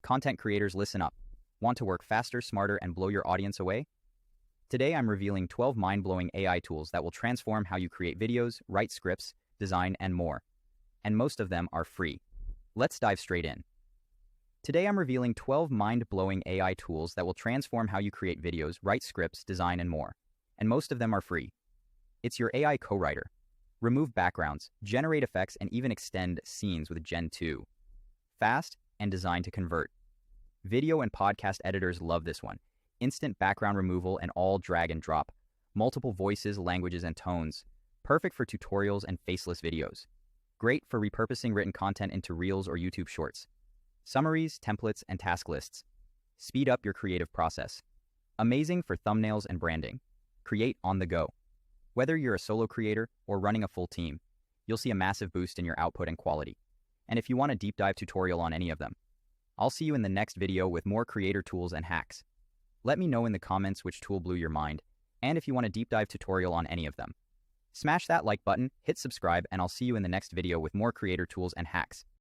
Content creators, listen up. Want to work faster, smarter, and blow your audience away? Today I'm revealing 12 mind-blowing AI tools that will transform how you create videos, write scripts, design, and more. And most of them are free. Let's dive straight in. Today I'm revealing 12 mind-blowing AI tools that will transform how you create videos, write scripts, design, and more. And most of them are free. It's your AI co-writer. Remove backgrounds, generate effects, and even extend scenes with Gen 2. Fast and designed to convert. Video and podcast editors love this one. Instant background removal and all drag and drop. Multiple voices, languages, and tones. Perfect for tutorials and faceless videos. Great for repurposing written content into Reels or YouTube Shorts. Summaries, templates, and task lists. Speed up your creative process. Amazing for thumbnails and branding. Create on the go. Whether you're a solo creator or running a full team, you'll see a massive boost in your output and quality. And if you want a deep dive tutorial on any of them, I'll see you in the next video with more creator tools and hacks. Let me know in the comments which tool blew your mind, and if you want a deep dive tutorial on any of them. Smash that like button, hit subscribe, and I'll see you in the next video with more creator tools and hacks.